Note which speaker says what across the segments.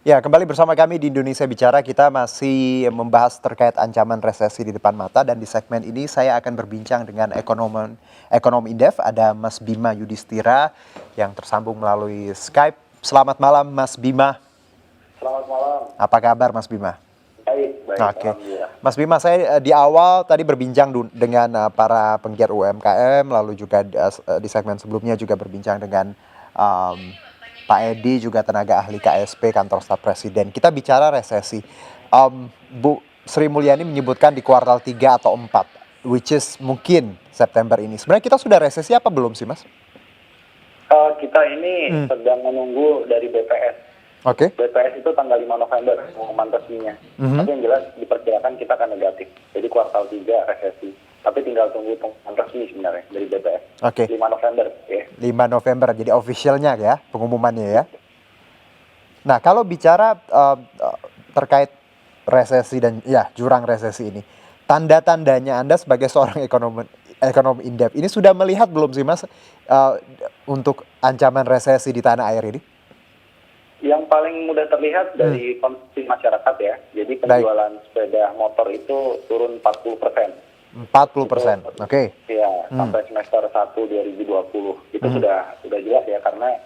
Speaker 1: Ya, kembali bersama kami di Indonesia Bicara. Kita masih membahas terkait ancaman resesi di depan mata, dan di segmen ini saya akan berbincang dengan ekonom Indef. Ada Mas Bima Yudhistira yang tersambung melalui Skype. Selamat malam, Mas Bima.
Speaker 2: Selamat malam.
Speaker 1: Apa kabar, Mas Bima?
Speaker 2: Baik.
Speaker 1: Oke,
Speaker 2: Alhamdulillah.
Speaker 1: Mas Bima, saya di awal tadi berbincang dengan para penggiat UMKM, lalu juga di segmen sebelumnya juga berbincang dengan Pak Edi, juga tenaga ahli KSP Kantor Staf Presiden. Kita bicara resesi. Bu Sri Mulyani menyebutkan di kuartal 3 atau 4, which is mungkin September ini. Sebenarnya kita sudah resesi apa belum sih, Mas?
Speaker 2: Kita ini sedang menunggu dari BPS.
Speaker 1: Oke.
Speaker 2: BPS itu tanggal 5 November pengumuman resminya. Tapi yang jelas diperkirakan kita akan negatif. Jadi kuartal 3 resesi. Tapi tinggal tunggu pengumuman resmi sebenarnya dari BPS.
Speaker 1: Oke.
Speaker 2: 5 November. Ya.
Speaker 1: 5 November, jadi officialnya ya pengumumannya ya. Nah, kalau bicara terkait resesi dan ya jurang resesi ini, tanda-tandanya Anda sebagai seorang ekonom Indef ini sudah melihat belum sih, Mas, untuk ancaman resesi di tanah air ini?
Speaker 2: Yang paling mudah terlihat dari konsumsi masyarakat ya. Jadi penjualan sepeda motor itu turun 40%.
Speaker 1: 40%, oke.
Speaker 2: Ya, sampai semester 1 2020. Itu sudah jelas ya, karena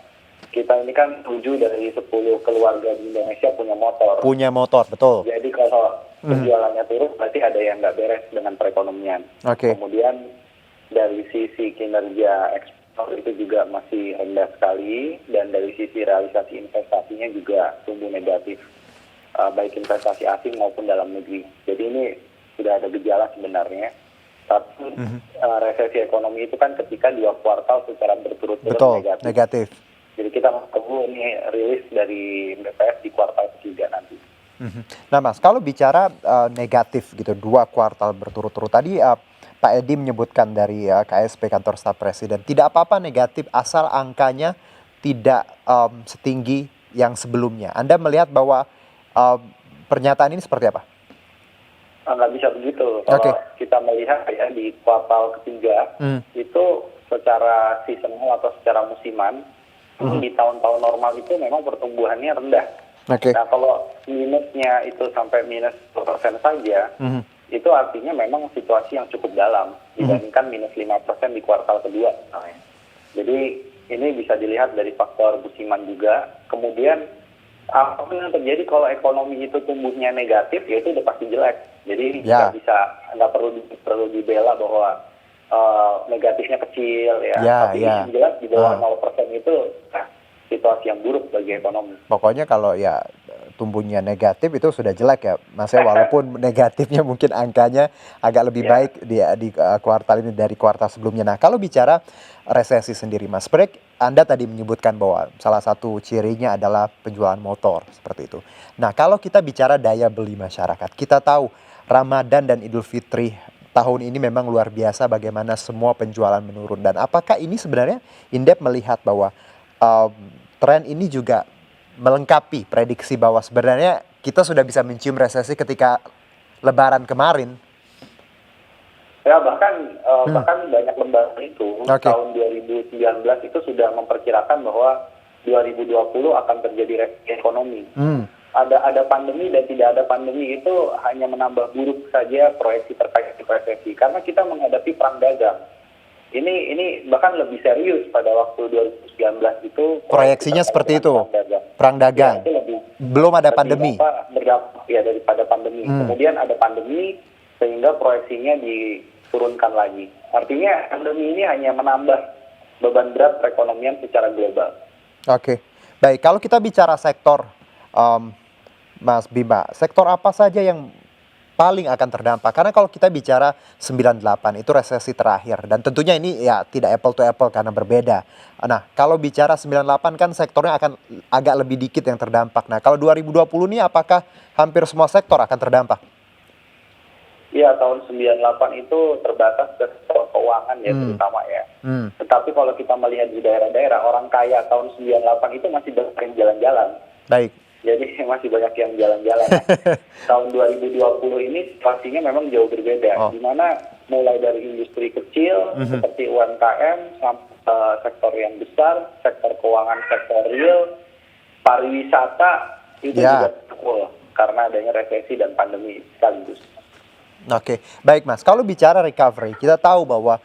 Speaker 2: kita ini kan 7 dari 10 keluarga di Indonesia punya motor.
Speaker 1: Punya motor, betul.
Speaker 2: Jadi kalau penjualannya turun, berarti ada yang nggak beres dengan perekonomian.
Speaker 1: Oke.
Speaker 2: Kemudian dari sisi kinerja ekspor itu juga masih rendah sekali, dan dari sisi realisasi investasinya juga tumbuh negatif, baik investasi asing maupun dalam negeri. Jadi ini sudah ada gejala sebenarnya. Tapi resesi ekonomi itu kan ketika 2 kuartal secara berturut-turut negatif. Jadi kita tunggu ini rilis dari BPS di kuartal ketiga nanti.
Speaker 1: Nah, Mas, kalau bicara negatif gitu 2 kuartal berturut-turut, tadi Pak Edi menyebutkan dari KSP Kantor Staf Presiden, tidak apa-apa negatif asal angkanya tidak setinggi yang sebelumnya. Anda melihat bahwa pernyataan ini seperti apa?
Speaker 2: Nggak bisa begitu. Kalau kita melihat ya di kuartal ketiga, itu secara seasonal atau secara musiman, di tahun-tahun normal itu memang pertumbuhannya rendah. Nah, kalau minusnya itu sampai minus 2% saja, itu artinya memang situasi yang cukup dalam dibandingkan minus 5% di kuartal kedua. Jadi ini bisa dilihat dari faktor musiman juga. Kemudian apapun yang terjadi kalau ekonomi itu tumbuhnya negatif, ya itu udah pasti jelek. Jadi nggak perlu dibela bahwa negatifnya kecil ya. Tapi yang jelas di bawah 0% itu situasi yang buruk bagi ekonomi.
Speaker 1: Pokoknya kalau ya tumbuhnya negatif itu sudah jelek ya, Mas, ya, walaupun negatifnya mungkin angkanya agak lebih baik di kuartal ini dari kuartal sebelumnya. Nah, kalau bicara resesi sendiri, Mas, Anda tadi menyebutkan bahwa salah satu cirinya adalah penjualan motor seperti itu. Nah, kalau kita bicara daya beli masyarakat, kita tahu Ramadan dan Idul Fitri tahun ini memang luar biasa bagaimana semua penjualan menurun. Dan apakah ini sebenarnya Indef melihat bahwa tren ini juga melengkapi prediksi bahwa sebenarnya kita sudah bisa mencium resesi ketika Lebaran kemarin?
Speaker 2: Ya, bahkan banyak lembaga itu tahun 2019 itu sudah memperkirakan bahwa 2020 akan terjadi resesi ekonomi. Ada pandemi dan tidak ada pandemi itu hanya menambah buruk saja proyeksi terkait resesi, karena kita menghadapi perang dagang. Ini bahkan lebih serius pada waktu 2019 itu.
Speaker 1: Proyeksinya seperti itu, perang dagang.
Speaker 2: Ya, itu
Speaker 1: belum ada pandemi.
Speaker 2: Berdampak ya daripada pandemi. Kemudian ada pandemi sehingga proyeksinya diturunkan lagi. Artinya pandemi ini hanya menambah beban berat perekonomian secara global.
Speaker 1: Oke, baik. Kalau kita bicara sektor, Mas Bima, sektor apa saja yang paling akan terdampak? Karena kalau kita bicara 98 itu resesi terakhir, dan tentunya ini ya tidak apple to apple karena berbeda. Nah, kalau bicara 98 kan sektornya akan agak lebih dikit yang terdampak. Nah, kalau 2020 ini apakah hampir semua sektor akan terdampak?
Speaker 2: Iya, tahun 98 itu terbatas ke sektor keuangan ya terutama ya. Tetapi kalau kita melihat di daerah-daerah, orang kaya tahun 98 itu masih banyak yang jalan-jalan.
Speaker 1: Baik.
Speaker 2: Jadi masih banyak yang jalan-jalan. Tahun 2020 ini situasinya memang jauh berbeda. Di mana mulai dari industri kecil seperti UMKM sampai sektor yang besar, sektor keuangan, sektor real, pariwisata, itu juga terpukul karena adanya resesi dan pandemi sekaligus.
Speaker 1: Oke, baik Mas. Kalau bicara recovery, kita tahu bahwa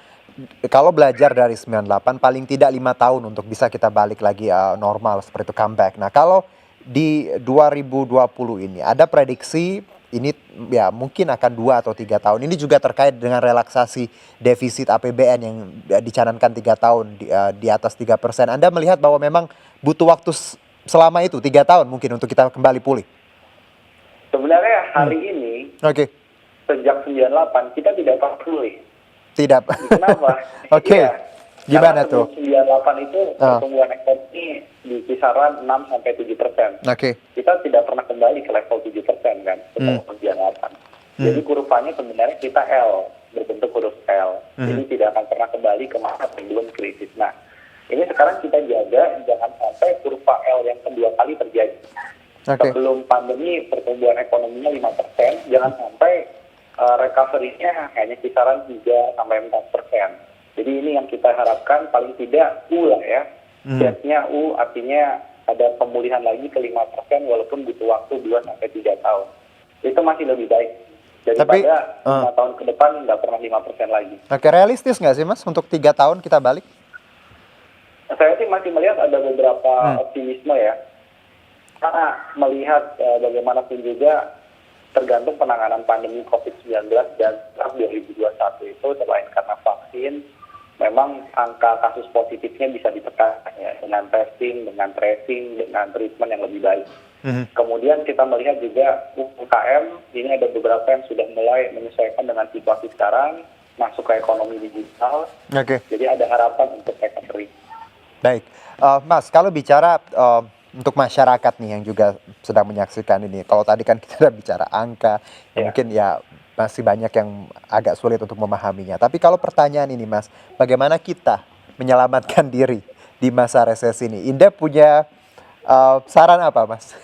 Speaker 1: kalau belajar dari 98 paling tidak 5 tahun untuk bisa kita balik lagi normal seperti itu, comeback. Nah, kalau di 2020 ini ada prediksi ini ya mungkin akan 2 atau 3 tahun. Ini juga terkait dengan relaksasi defisit APBN yang dicanangkan 3 tahun di atas 3%. Anda melihat bahwa memang butuh waktu selama itu 3 tahun mungkin untuk kita kembali pulih.
Speaker 2: Sebenarnya hari ini sejak 98 kita tidak pulih.
Speaker 1: Tidak.
Speaker 2: Kenapa?
Speaker 1: Iya. Gimana tuh?
Speaker 2: 98 itu pertumbuhan ekonomi di kisaran 6 sampai 7%. Kita tidak pernah kembali ke level 7% kan setelah 98. Jadi kurvanya sebenarnya kita L, berbentuk huruf L. Jadi tidak akan pernah kembali ke masa sebelum krisis. Nah, ini sekarang kita jaga jangan sampai kurva L yang kedua kali terjadi. Sebelum pandemi pertumbuhan ekonominya 5%, jangan sampai recovery-nya hanya kisaran 3-4%. Jadi ini yang kita harapkan paling tidak U lah ya. Setnya U artinya ada pemulihan lagi ke 5% walaupun butuh waktu 2-3 tahun. Itu masih lebih baik daripada 5 tahun ke depan nggak pernah 5% lagi.
Speaker 1: Realistis nggak sih Mas untuk 3 tahun kita balik?
Speaker 2: Saya sih masih melihat ada beberapa optimisme ya. Karena melihat bagaimanapun juga tergantung penanganan pandemi COVID-19 dan 2021 itu selain karena vaksin, memang angka kasus positifnya bisa ditekan ya, dengan testing, dengan tracing, dengan treatment yang lebih baik. Kemudian kita melihat juga UMKM, ini ada beberapa yang sudah mulai menyesuaikan dengan situasi sekarang, masuk ke ekonomi digital, jadi ada harapan untuk recovery.
Speaker 1: Baik, Mas, kalau bicara untuk masyarakat nih yang juga sedang menyaksikan ini, kalau tadi kan kita udah bicara angka, mungkin ya masih banyak yang agak sulit untuk memahaminya. Tapi kalau pertanyaan ini Mas, bagaimana kita menyelamatkan diri di masa resesi ini? Indah punya saran apa Mas?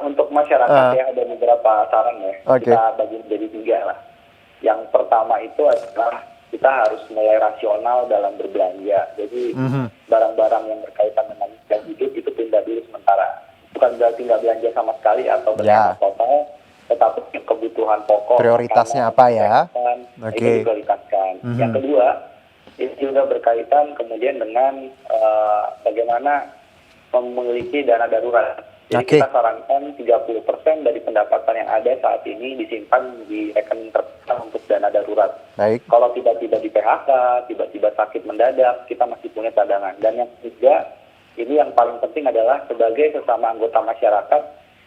Speaker 2: Untuk masyarakat ya ada beberapa saran ya, kita bagi menjadi 3 lah. Yang pertama itu adalah kita harus mulai rasional dalam berbelanja. Jadi barang-barang yang berkaitan dengan gaya hidup itu tunda dulu sementara. Bukan berarti nggak belanja sama sekali atau berhemat total, tetapi kebutuhan pokok.
Speaker 1: Prioritasnya apa ya?
Speaker 2: Itu diprioritaskan. Yang kedua, ini juga berkaitan kemudian dengan bagaimana memiliki dana darurat. Jadi kita sarankan 30% dari pendapatan yang ada saat ini disimpan di rekening terpisah untuk dana darurat. Kalau tiba-tiba di PHK, tiba-tiba sakit mendadak, kita masih punya cadangan. Dan yang ketiga, ini yang paling penting adalah sebagai sesama anggota masyarakat,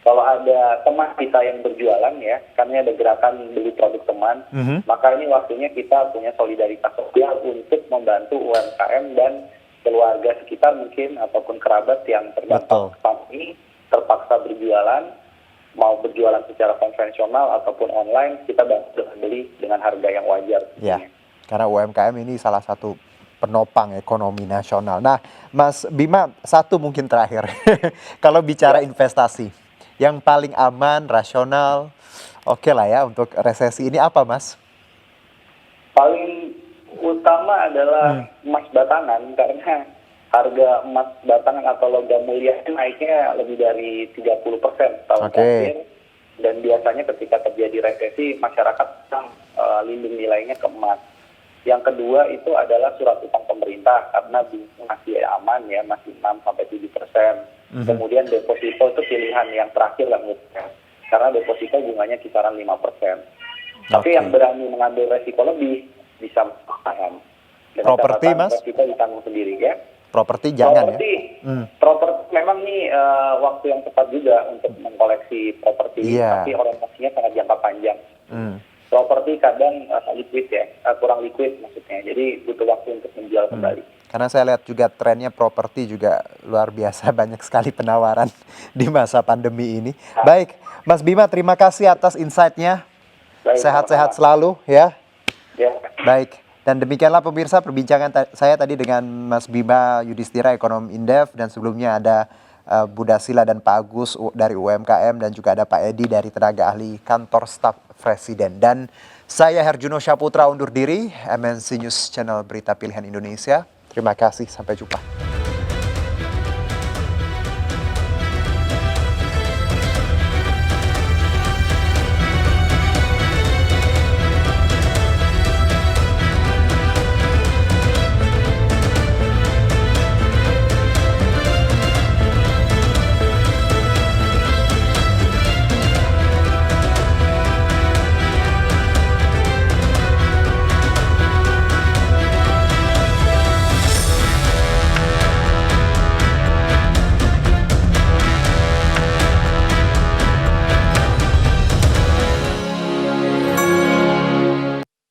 Speaker 2: kalau ada teman kita yang berjualan ya, karena ada gerakan beli produk teman, maka ini waktunya kita punya solidaritas sosial untuk membantu UMKM dan keluarga sekitar mungkin ataupun kerabat yang terdampak pandemi, terpaksa berjualan, mau berjualan secara konvensional ataupun online, kita bantu dengan beli dengan harga yang wajar.
Speaker 1: Ya, karena UMKM ini salah satu penopang ekonomi nasional. Nah, Mas Bima, satu mungkin terakhir. Kalau bicara investasi, yang paling aman, rasional, oke lah ya untuk resesi ini apa Mas?
Speaker 2: Paling utama adalah emas batangan, karena harga emas batangan atau logam mulia naiknya lebih dari 30% tahun terakhir. Dan biasanya ketika terjadi resesi, masyarakat lindung nilainya ke emas. Yang kedua itu adalah surat utang pemerintah, karena masih aman ya, masih 6-7%. Kemudian deposito itu pilihan yang terakhir lah menurut saya. Karena deposito bunganya kisaran 5%. Tapi yang berani mengambil resiko lebih, bisa saham.
Speaker 1: Properti Mas?
Speaker 2: Kita ditanggung sendiri ya.
Speaker 1: Properti jangan
Speaker 2: properti memang nih waktu yang tepat juga untuk mengkoleksi properti, tapi orientasinya sangat jangka panjang. Properti kadang liquid ya, kurang liquid maksudnya, jadi butuh waktu untuk menjual kembali.
Speaker 1: Karena saya lihat juga trennya properti juga luar biasa, banyak sekali penawaran di masa pandemi ini. Baik, Mas Bima, terima kasih atas insight-nya. Sehat-sehat selalu ya. Baik. Dan demikianlah pemirsa perbincangan saya tadi dengan Mas Bima Yudhistira, ekonom Indef, dan sebelumnya ada Bu Dasila dan Pak Agus dari UMKM, dan juga ada Pak Edi dari tenaga ahli kantor staf presiden. Dan saya Herjuno Syaputra undur diri, MNC News Channel Berita Pilihan Indonesia. Terima kasih, sampai jumpa.